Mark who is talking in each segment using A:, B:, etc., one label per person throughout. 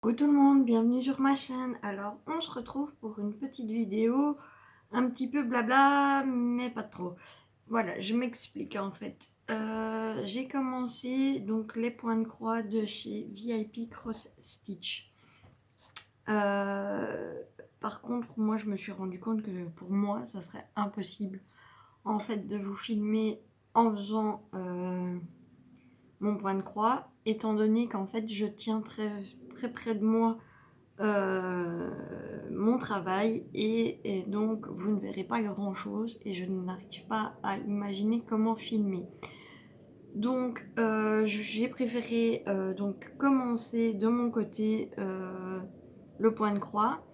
A: Coucou tout le monde, bienvenue sur ma chaîne. Alors on se retrouve pour une petite vidéo un petit peu blabla mais pas trop. Voilà, je m'explique en fait. J'ai commencé donc les points de croix de chez VIP Cross Stitch. Par contre moi je me suis rendu compte que pour moi ça serait impossible en fait de vous filmer en faisant mon point de croix, étant donné qu'en fait je tiens très près de moi mon travail et donc vous ne verrez pas grand chose et je n'arrive pas à imaginer comment filmer. Donc j'ai préféré donc commencer de mon côté le point de croix,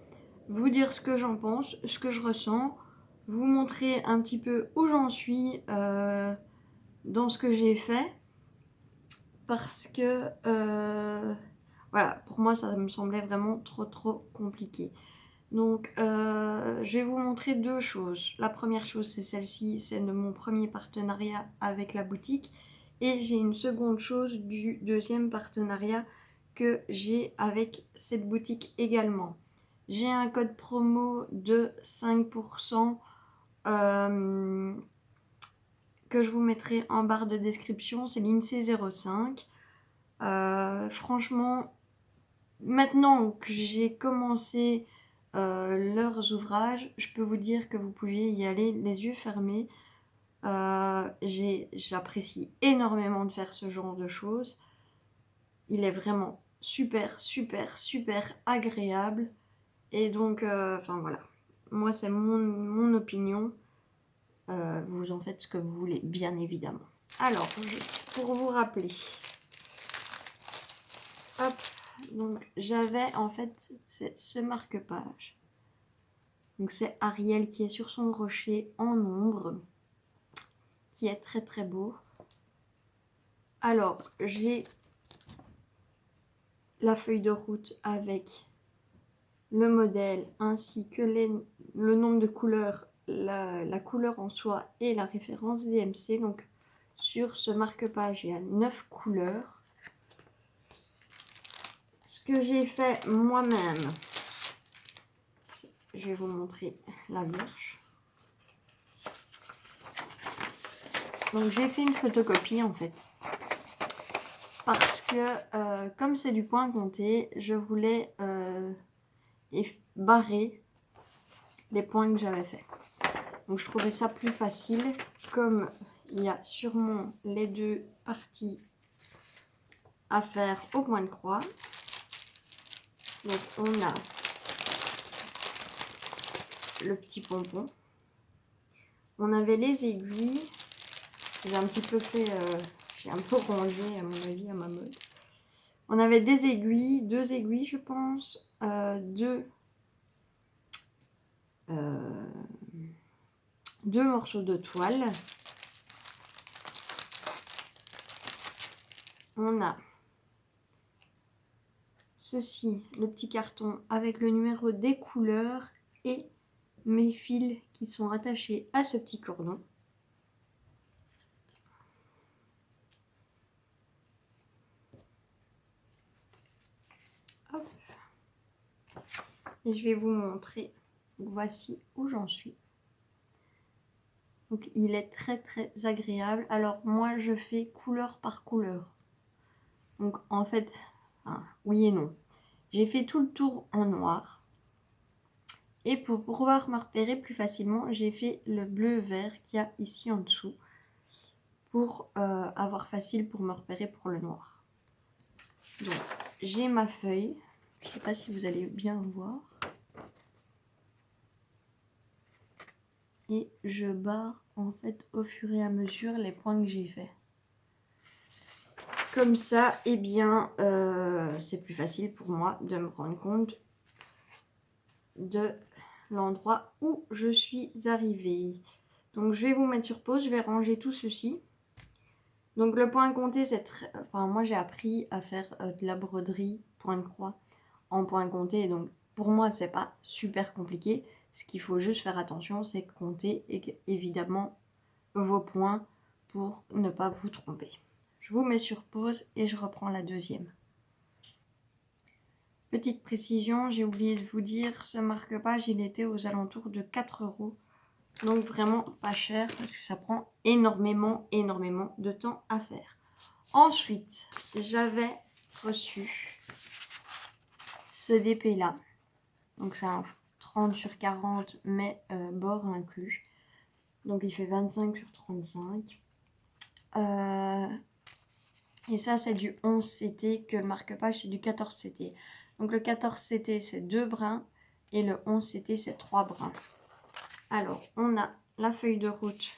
A: vous dire ce que j'en pense, ce que je ressens, vous montrer un petit peu où j'en suis dans ce que j'ai fait, parce que voilà, pour moi ça me semblait vraiment trop compliqué. Donc je vais vous montrer deux choses. La première chose c'est celle-ci, c'est de mon premier partenariat avec la boutique. Et j'ai une seconde chose du deuxième partenariat que j'ai avec cette boutique également. J'ai un code promo de 5% que je vous mettrai en barre de description, c'est l'INSEE 05. Franchement, maintenant que j'ai commencé leurs ouvrages, je peux vous dire que vous pouvez y aller les yeux fermés. J'apprécie énormément de faire ce genre de choses. Il est vraiment super agréable. Et donc, enfin voilà, moi c'est mon opinion. Vous en faites ce que vous voulez, bien évidemment. Alors, pour vous rappeler, hop, donc j'avais en fait ce marque-page. Donc c'est Ariel qui est sur son rocher en ombre, qui est très beau. Alors j'ai la feuille de route avec le modèle ainsi que le nombre de couleurs, la couleur en soi et la référence DMC. Donc sur ce marque-page il y a 9 couleurs. Ce que j'ai fait moi-même, je vais vous montrer la blanche. Donc j'ai fait une photocopie en fait, parce que comme c'est du point compté, je voulais barrer les points que j'avais fait. Donc je trouvais ça plus facile, comme il y a sûrement les deux parties à faire au point de croix. Donc on a le petit pompon, on avait les aiguilles. J'ai un petit peu fait, j'ai un peu rangé à mon avis à ma mode. On avait des aiguilles, deux aiguilles je pense, deux morceaux de toile. On a ceci, le petit carton avec le numéro des couleurs et mes fils qui sont attachés à ce petit cordon. Hop. Et je vais vous montrer, voici où j'en suis. Donc il est très agréable. Alors moi je fais couleur par couleur. Donc en fait, enfin, oui et non. J'ai fait tout le tour en noir. Et pour pouvoir me repérer plus facilement, j'ai fait le bleu-vert qu'il y a ici en dessous, pour avoir facile pour me repérer pour le noir. Donc j'ai ma feuille. Je ne sais pas si vous allez bien voir. Et je barre en fait au fur et à mesure les points que j'ai fait. Comme ça, eh bien, c'est plus facile pour moi de me rendre compte de l'endroit où je suis arrivée. Donc je vais vous mettre sur pause, je vais ranger tout ceci. Donc le point compté, c'est très... Enfin, moi j'ai appris à faire de la broderie point de croix en point compté. Donc pour moi, c'est pas super compliqué. Ce qu'il faut juste faire attention, c'est compter évidemment vos points pour ne pas vous tromper. Je vous mets sur pause et je reprends la deuxième. Petite précision, j'ai oublié de vous dire, ce marque-page, il était aux alentours de 4 €. Donc vraiment pas cher parce que ça prend énormément de temps à faire. Ensuite, j'avais reçu ce DP là. Donc c'est un 30 sur 40 mais bord inclus. Donc il fait 25 sur 35. Et ça c'est du 11 CT, que le marque-page c'est du 14 CT. Donc le 14 CT c'est 2 brins et le 11 CT c'est 3 brins. Alors on a la feuille de route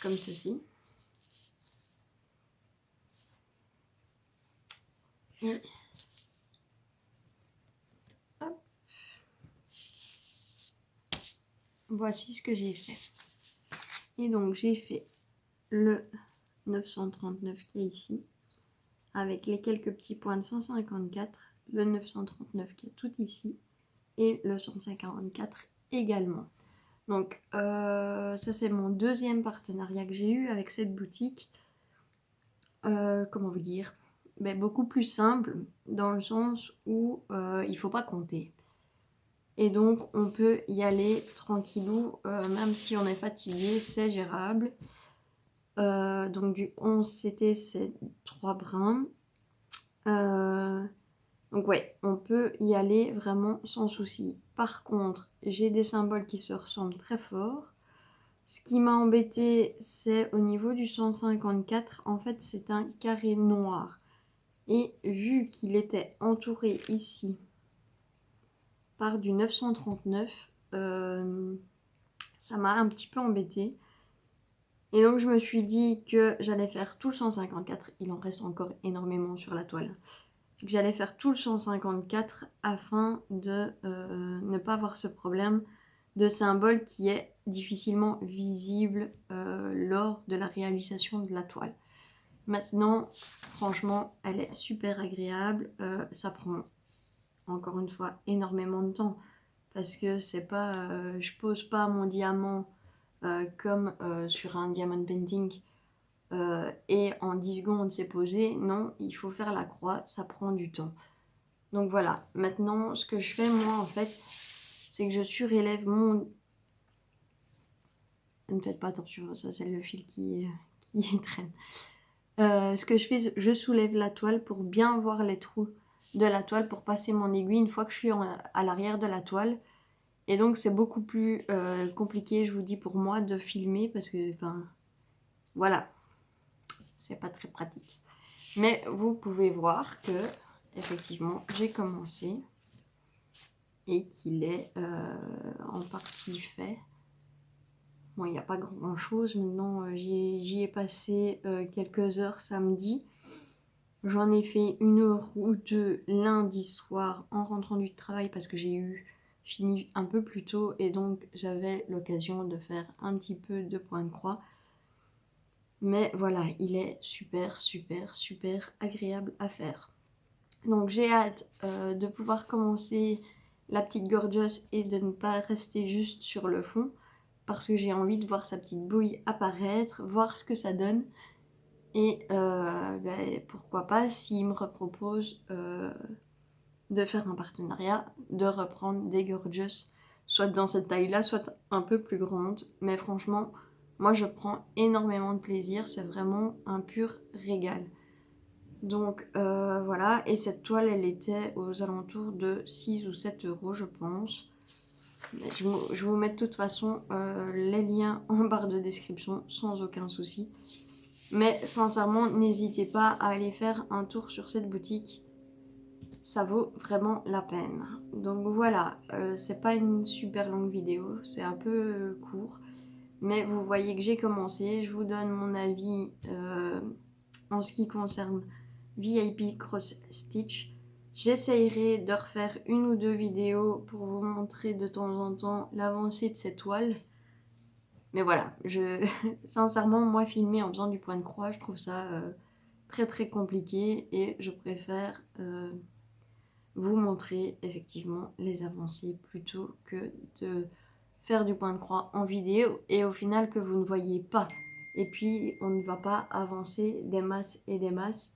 A: comme ceci. Et hop, voici ce que j'ai fait. Et donc j'ai fait le 939 qui est ici, avec les quelques petits points de 154, le 939 qui est tout ici, et le 154 également. Donc ça c'est mon deuxième partenariat que j'ai eu avec cette boutique. Comment vous dire, mais beaucoup plus simple dans le sens où il faut pas compter. Et donc on peut y aller tranquillou, même si on est fatigué, c'est gérable. Donc du 11 CT c'est 3 brins. Donc ouais, on peut y aller vraiment sans souci. Par contre, j'ai des symboles qui se ressemblent très fort. Ce qui m'a embêté, c'est au niveau du 154, en fait c'est un carré noir. Et vu qu'il était entouré ici par du 939, ça m'a un petit peu embêté. Et donc je me suis dit que j'allais faire tout le 154, il en reste encore énormément sur la toile. Que j'allais faire tout le 154 afin de ne pas avoir ce problème de symbole qui est difficilement visible lors de la réalisation de la toile. Maintenant, franchement, elle est super agréable. Ça prend encore une fois énormément de temps parce que c'est pas, je pose pas mon diamant comme sur un diamond painting et en 10 secondes c'est posé. Non, il faut faire la croix, ça prend du temps. Donc voilà, maintenant ce que je fais moi en fait, c'est que je surélève mon... Ne faites pas attention, ça c'est le fil qui traîne. Ce que je fais, je soulève la toile pour bien voir les trous de la toile pour passer mon aiguille une fois que je suis à l'arrière de la toile. Et donc c'est beaucoup plus compliqué, je vous dis, pour moi de filmer parce que, enfin, voilà, c'est pas très pratique. Mais vous pouvez voir que, effectivement, j'ai commencé et qu'il est en partie fait. Bon, il n'y a pas grand chose. Maintenant, j'y ai passé quelques heures samedi. J'en ai fait 1 heure ou 2 lundi soir en rentrant du travail parce que j'ai fini un peu plus tôt et donc j'avais l'occasion de faire un petit peu de point de croix. Mais voilà, il est super agréable à faire. Donc j'ai hâte de pouvoir commencer la petite gorgeous et de ne pas rester juste sur le fond parce que j'ai envie de voir sa petite bouille apparaître, voir ce que ça donne. Et pourquoi pas, s'il me repropose de faire un partenariat, de reprendre des gorgeous, soit dans cette taille-là, soit un peu plus grande. Mais franchement, moi je prends énormément de plaisir, c'est vraiment un pur régal. Donc voilà, et cette toile, elle était aux alentours de 6 ou 7 € je pense. Je vous mets de toute façon les liens en barre de description sans aucun souci. Mais sincèrement, n'hésitez pas à aller faire un tour sur cette boutique. Ça vaut vraiment la peine. Donc voilà, c'est pas une super longue vidéo, c'est un peu court. Mais vous voyez que j'ai commencé. Je vous donne mon avis en ce qui concerne VIP Cross Stitch. J'essayerai de refaire 1 ou 2 vidéos pour vous montrer de temps en temps l'avancée de cette toile. Mais voilà, sincèrement, moi, filmer en faisant du point de croix, je trouve ça très compliqué et je préfère vous montrer effectivement les avancées plutôt que de faire du point de croix en vidéo et au final que vous ne voyez pas. Et puis, on ne va pas avancer des masses et des masses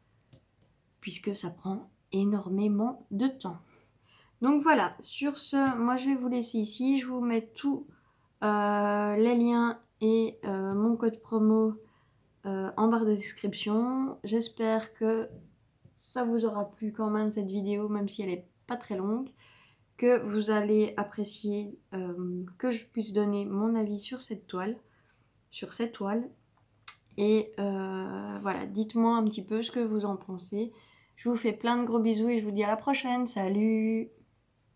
A: puisque ça prend énormément de temps. Donc voilà, sur ce, moi je vais vous laisser ici. Je vous mets tous les liens et mon code promo en barre de description. J'espère que ça vous aura plu quand même cette vidéo, même si elle n'est pas très longue, que vous allez apprécier que je puisse donner mon avis sur cette toile. Et voilà, dites-moi un petit peu ce que vous en pensez. Je vous fais plein de gros bisous et je vous dis à la prochaine. Salut!